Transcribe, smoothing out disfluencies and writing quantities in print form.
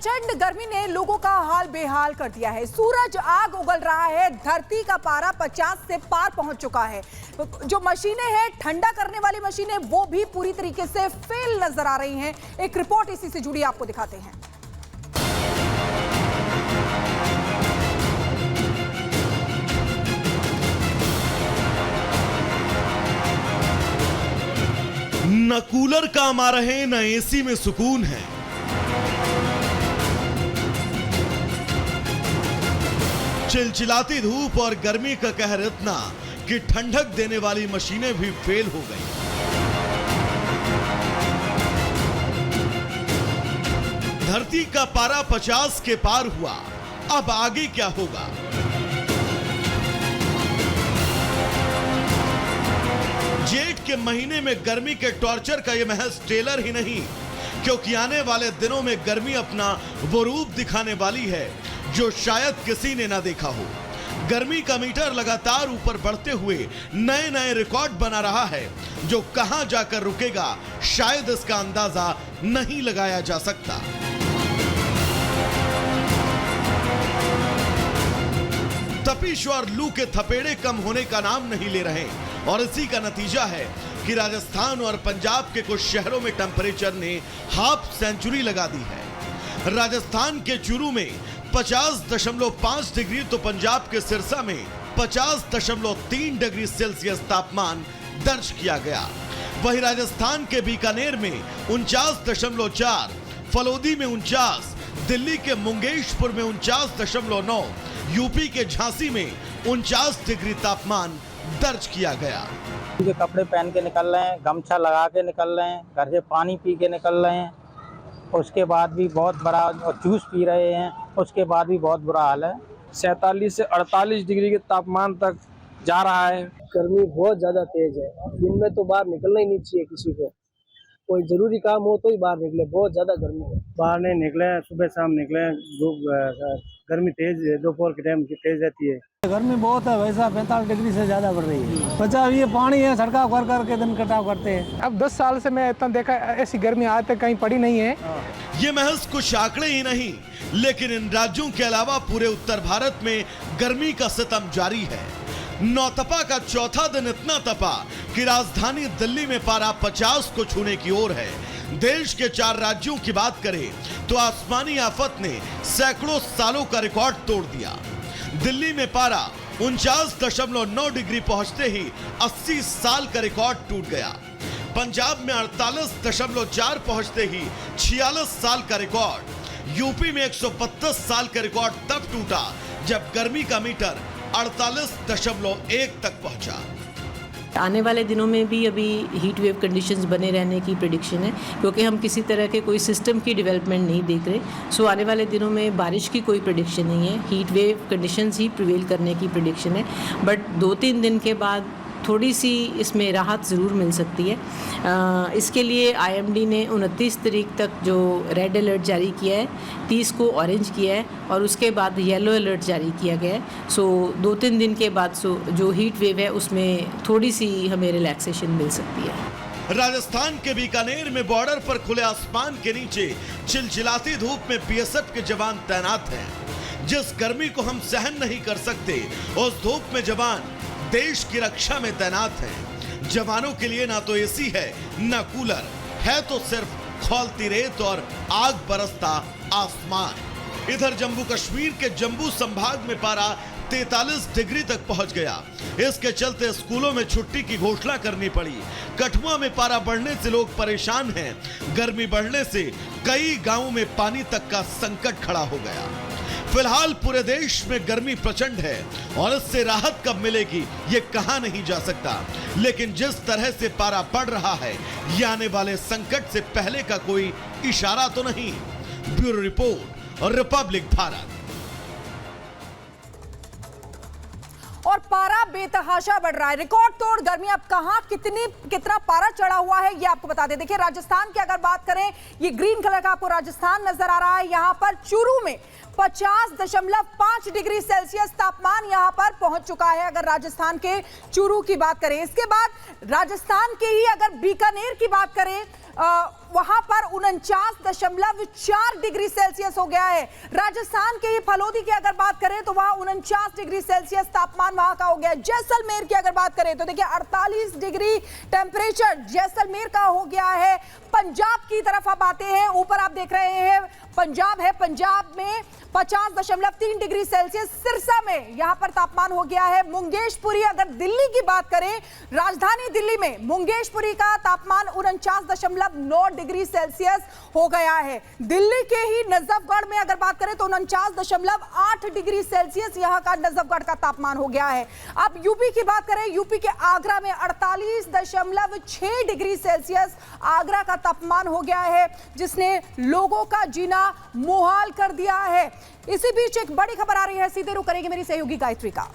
प्रचंड गर्मी ने लोगों का हाल बेहाल कर दिया है। सूरज आग उगल रहा है, धरती का पारा 50 से पार पहुंच चुका है। जो मशीनें हैं, ठंडा करने वाली मशीनें, वो भी पूरी तरीके से फेल नजर आ रही हैं। एक रिपोर्ट इसी से जुड़ी आपको दिखाते हैं। न कूलर काम आ रहे, न एसी में सुकून है। चिलचिलाती धूप और गर्मी का कहर इतना कि ठंडक देने वाली मशीनें भी फेल हो गई। धरती का पारा 50 के पार हुआ, अब आगे क्या होगा? जेठ के महीने में गर्मी के टॉर्चर का यह महज ट्रेलर ही नहीं, क्योंकि आने वाले दिनों में गर्मी अपना वो रूप दिखाने वाली है जो शायद किसी ने ना देखा हो। गर्मी का मीटर लगातार ऊपर बढ़ते हुए नए नए रिकॉर्ड बना रहा है, जो कहां जाकर रुकेगा शायद इसका अंदाजा नहीं लगाया जा सकता। तपिश और लू के थपेड़े कम होने का नाम नहीं ले रहे, और इसी का नतीजा है कि राजस्थान और पंजाब के कुछ शहरों में टेंपरेचर ने हाफ सेंचुरी लगा दी है। राजस्थान के चूरू में 50.5 डिग्री तो पंजाब के सिरसा में 50.3 डिग्री सेल्सियस तापमान दर्ज किया गया। वहीं राजस्थान के बीकानेर में 49.4, फलोदी में 49, दिल्ली के मुंगेशपुर में 49.9, यूपी के झांसी में 49 डिग्री तापमान दर्ज किया गया। के कपड़े पहन के निकल रहे हैं, गमछा लगा के निकल रहे हैं, घर से पानी पी के निकल रहे हैं, उसके बाद भी बहुत बड़ा, और जूस पी रहे हैं, उसके बाद भी बहुत बुरा हाल है। 47 से 48 डिग्री के तापमान तक जा रहा है। गर्मी बहुत ज्यादा तेज है, दिन में तो बाहर निकलना ही नहीं चाहिए किसी को। कोई जरूरी काम हो तो ही बाहर निकले, बहुत ज्यादा गर्मी है। बाहर नहीं निकले, सुबह शाम निकले, धूप गर्मी तेज है, दोपहर के टाइम की तेज रहती है। गर्मी बहुत है वैसा, 45 डिग्री से ज्यादा बढ़ रही है। 50 ये पानी है, सड़का कर करके दिन कटाव करते हैं। अब 10 साल से मैं इतना देखा, ऐसी गर्मी आज तक कहीं पड़ी नहीं है। ये महज कुछ आंकड़े ही नहीं, लेकिन इन राज्यों के अलावा पूरे उत्तर भारत में गर्मी का सितम जारी है। नौतपा का चौथा दिन इतना तपा कि राजधानी दिल्ली में पारा 50 को छूने की ओर है। देश के 4 राज्यों की बात करें तो आसमानी आफत ने सैकड़ों सालों का रिकॉर्ड तोड़ दिया। दिल्ली में पारा 49.9 डिग्री पहुंचते ही 80 साल का रिकॉर्ड टूट गया। पंजाब में 48.4 पहुंचते ही 46 साल का रिकॉर्ड। यूपी में 132 साल का रिकॉर्ड तब टूटा जब गर्मी का मीटर 48.1 तक पहुंचा। आने वाले दिनों में भी अभी हीट वेव कंडीशंस बने रहने की प्रेडिक्शन है, क्योंकि हम किसी तरह के कोई सिस्टम की डेवलपमेंट नहीं देख रहे। सो आने वाले दिनों में बारिश की कोई प्रेडिक्शन नहीं है, हीट वेव कंडीशंस ही प्रिवेल करने की प्रेडिक्शन है। बट 2-3 दिन के बाद थोड़ी सी इसमें राहत ज़रूर मिल सकती है। इसके लिए IMD ने 29 तारीख तक जो रेड अलर्ट जारी किया है, 30 को ऑरेंज किया है, और उसके बाद येलो अलर्ट जारी किया गया है। सो 2-3 दिन के बाद जो हीट वेव है उसमें थोड़ी सी हमें रिलैक्सेशन मिल सकती है। राजस्थान के बीकानेर में बॉर्डर पर खुले आसमान के नीचे चिलचिलाती धूप में BSF के जवान तैनात हैं। जिस गर्मी को हम सहन नहीं कर सकते, उस धूप में जवान देश की रक्षा में तैनात हैं। जवानों के लिए ना तो एसी है, ना कूलर है, तो सिर्फ खौलती रेत और आग बरसता आसमान। इधर जम्मू कश्मीर के जम्मू संभाग में पारा 43 डिग्री तक पहुंच गया। इसके चलते स्कूलों में छुट्टी की घोषणा करनी पड़ी। कठुआ में पारा बढ़ने से लोग परेशान हैं। गर्मी बढ़ने से कई गांवों में पानी तक का संकट खड़ा हो गया। फिलहाल पूरे देश में गर्मी प्रचंड है, और इससे राहत कब मिलेगी ये कहा नहीं जा सकता। लेकिन जिस तरह से पारा बढ़ रहा है, ये आने वाले संकट से पहले का कोई इशारा तो नहीं। ब्यूरो रिपोर्ट और रिपब्लिक भारत। और पारा बेतहाशा बढ़ रहा है, रिकॉर्ड तोड़ गर्मी। अब कहां कितना पारा चढ़ा हुआ है ये आपको बता दें। देखिए, राजस्थान की अगर बात करें, ये ग्रीन कलर का आपको राजस्थान नजर आ रहा है। यहां पर चूरू में 50.5 डिग्री सेल्सियस तापमान यहां पर पहुंच चुका है, अगर राजस्थान के चूरू की बात करें। इसके बाद राजस्थान के ही अगर बीकानेर की बात करें, वहां पर 49.4 डिग्री सेल्सियस हो गया है। राजस्थान के फलोदी की अगर बात करें तो वहां 49 डिग्री सेल्सियस तापमान वहां का हो गया। जैसलमेर की अगर बात करें तो देखिए 48 डिग्री टेम्परेचर जैसलमेर का हो गया है। पंजाब की तरफ अब आते हैं, ऊपर आप देख रहे हैं पंजाब है, पंजाब में 50.3 डिग्री सेल्सियस सिरसा में यहां पर तापमान हो गया है। मुंगेशपुरी, अगर दिल्ली की बात करें, राजधानी दिल्ली में मुंगेशपुरी का तापमान 49.9 डिग्री सेल्सियस हो गया है। दिल्ली के ही नजफगढ़ में अगर बात करें तो 49.8 डिग्री सेल्सियस यहां का नजफगढ़ का तापमान हो गया है। अब यूपी की बात करें, यूपी के आगरा में 48.6 डिग्री सेल्सियस आगरा का तापमान हो गया है, जिसने लोगों का जीना मुहाल कर दिया है। इसी बीच एक बड़ी खबर आ रही है, सीधे रुख करेंगे मेरी सहयोगी गायत्री का।